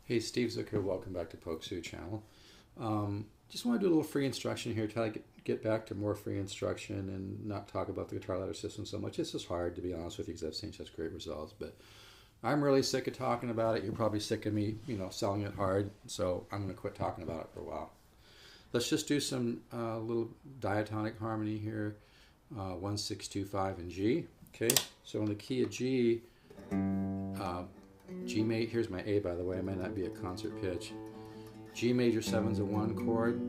Hey, Steve Zook here. Welcome back to Pokesoo channel. Just want to do a little free instruction here, try to get back to more free instruction and not talk about the guitar ladder system so much. It's just hard, to be honest with you, because I've seen such great results. But I'm really sick of talking about it. You're probably sick of me, selling it hard. So I'm going to quit talking about it for a while. Let's just do some little diatonic harmony here. 1, 6, 2, 5, and G. Okay, so in the key of G, G major, here's my A by the way, it might not be a concert pitch. G major 7's a 1 chord,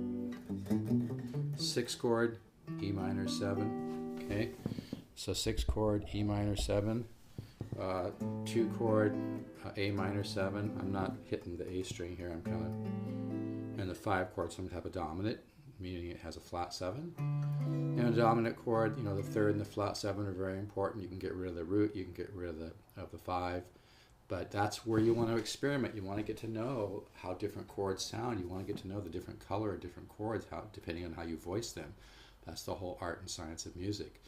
6 chord, E minor 7, okay? So 6 chord, E minor 7, 2 chord, A minor 7. I'm not hitting the A string here, I'm kind of, and the 5 chord, so I'm going to have a dominant, meaning it has a flat 7. And a dominant chord, the 3rd and the flat 7 are very important. You can get rid of the root, you can get rid of the 5. But that's where you want to experiment. You want to get to know how different chords sound. You want to get to know the different color of different chords, depending on how you voice them. That's the whole art and science of music.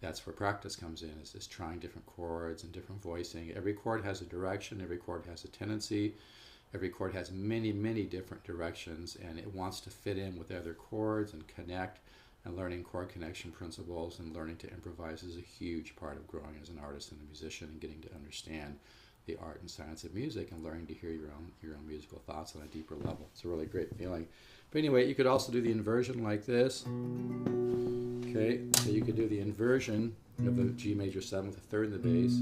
That's where practice comes in, is trying different chords and different voicing. Every chord has a direction. Every chord has a tendency. Every chord has many, many different directions, and it wants to fit in with other chords and connect. And learning chord connection principles and learning to improvise is a huge part of growing as an artist and a musician, and getting to understand the art and science of music and learning to hear your own musical thoughts on a deeper level. It's a really great feeling. But anyway, you could also do the inversion like this. Okay, so you could do the inversion of the G major 7 with a 3rd in the bass.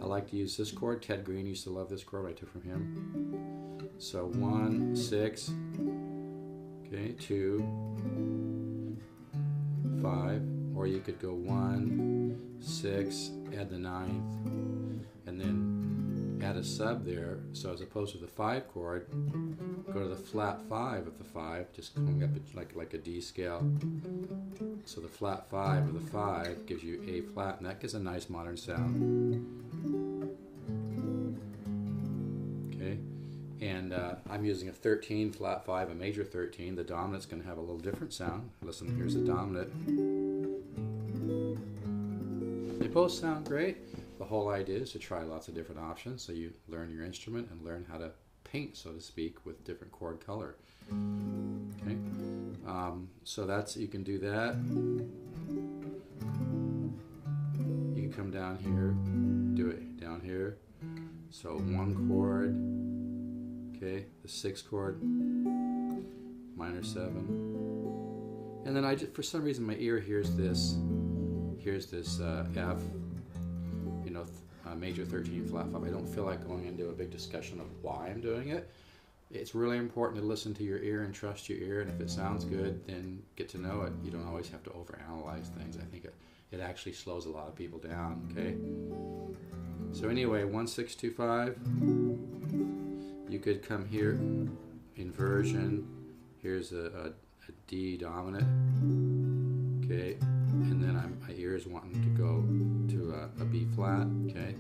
I like to use this chord. Ted Green used to love this chord, I took from him. So 1, 6, okay, 2, 5, or you could go 1, 6, add the 9th, and then add a sub there. So as opposed to the 5 chord, go to the flat 5 of the 5, just coming up like a D scale. So the flat 5 of the 5 gives you A flat, and that gives a nice modern sound. Okay, and I'm using a 13 flat 5, a major 13. The dominant's going to have a little different sound. Listen, here's the dominant. They both sound great. The whole idea is to try lots of different options, so you learn your instrument and learn how to paint, so to speak, with different chord color. Okay, so you can do that. You can come down here, do it down here. So 1 chord, okay, the 6 chord, minor 7, and then for some reason my ear hears this F. Major 13 flat 5. I don't feel like going into a big discussion of why I'm doing it. It's really important to listen to your ear and trust your ear, and if it sounds good, then get to know it. You don't always have to overanalyze things. I think it actually slows a lot of people down, okay? So anyway, 1, 6, 2, 5. You could come here, inversion. Here's a D dominant, okay? And then my ear is wanting to go to a B flat, okay?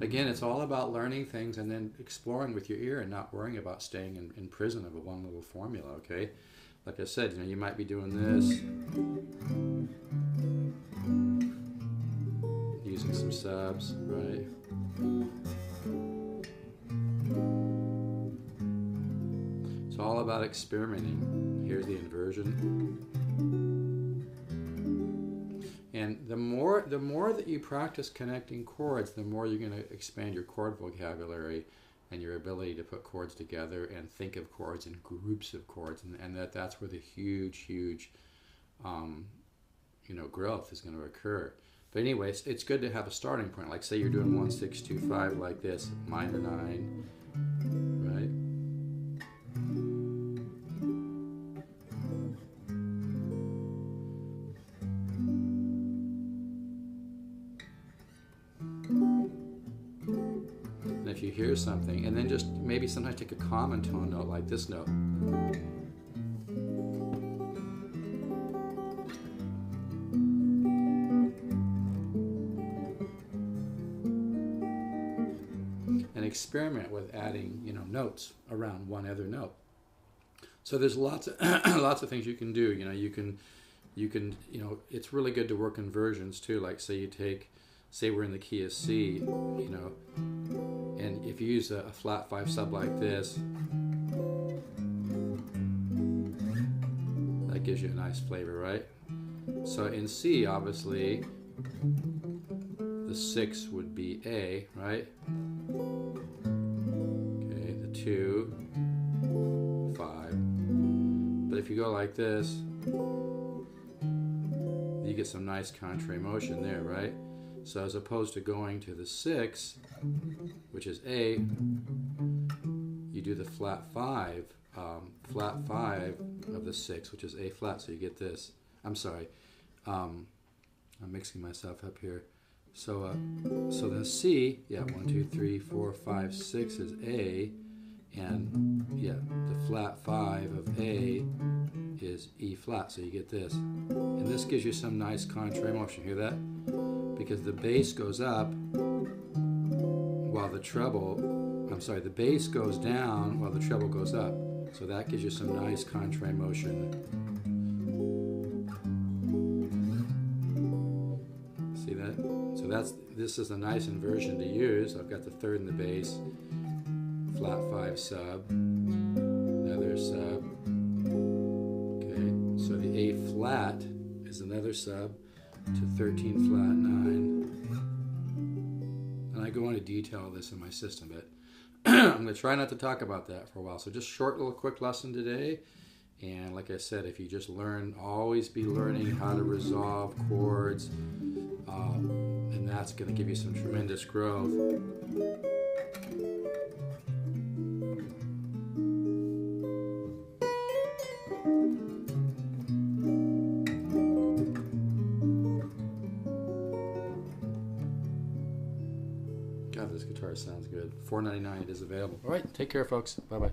Again, it's all about learning things and then exploring with your ear and not worrying about staying in prison of one little formula, okay? Like I said, you might be doing this, using some subs, right? It's all about experimenting. Here's the inversion. And the more that you practice connecting chords, the more you're going to expand your chord vocabulary and your ability to put chords together and think of chords in groups of chords, and that's where the huge growth is going to occur. But anyway, it's good to have a starting point. Like say you're doing 1, 6, 2, 5 like this, minor 9, right? If you hear something, and then just maybe sometimes take a common tone note like this note. And experiment with adding, notes around one other note. So there's lots of things you can do. You can it's really good to work inversions too. Like say you take say we're in the key of C, you know, and if you use a flat 5 sub like this, that gives you a nice flavor, right? So in C, obviously, the 6 would be A, right? Okay, the 2, 5. But if you go like this, you get some nice contrary motion there, right? So as opposed to going to the 6, which is A, you do the flat 5 of the 6, which is A flat, so you get this. I'm sorry, I'm mixing myself up here. So so then C, yeah, 1, 2, 3, 4, 5, 6 is A, and yeah, the flat 5 of A is E flat, so you get this. And this gives you some nice contrary motion, hear that? Because the bass goes up while the treble, the bass goes down while the treble goes up. So that gives you some nice contrary motion. See that? So this is a nice inversion to use. I've got the 3rd in the bass, flat 5 sub, another sub. Okay, so the A flat is another sub to 13 flat 9. And I go into detail of this in my system, but I'm going to try not to talk about that for a while. So just short little quick lesson today. And like I said, if you just learn, always be learning how to resolve chords, and that's going to give you some tremendous growth. God, this guitar sounds good. $4.99 it is available. All right, take care, folks. Bye-bye.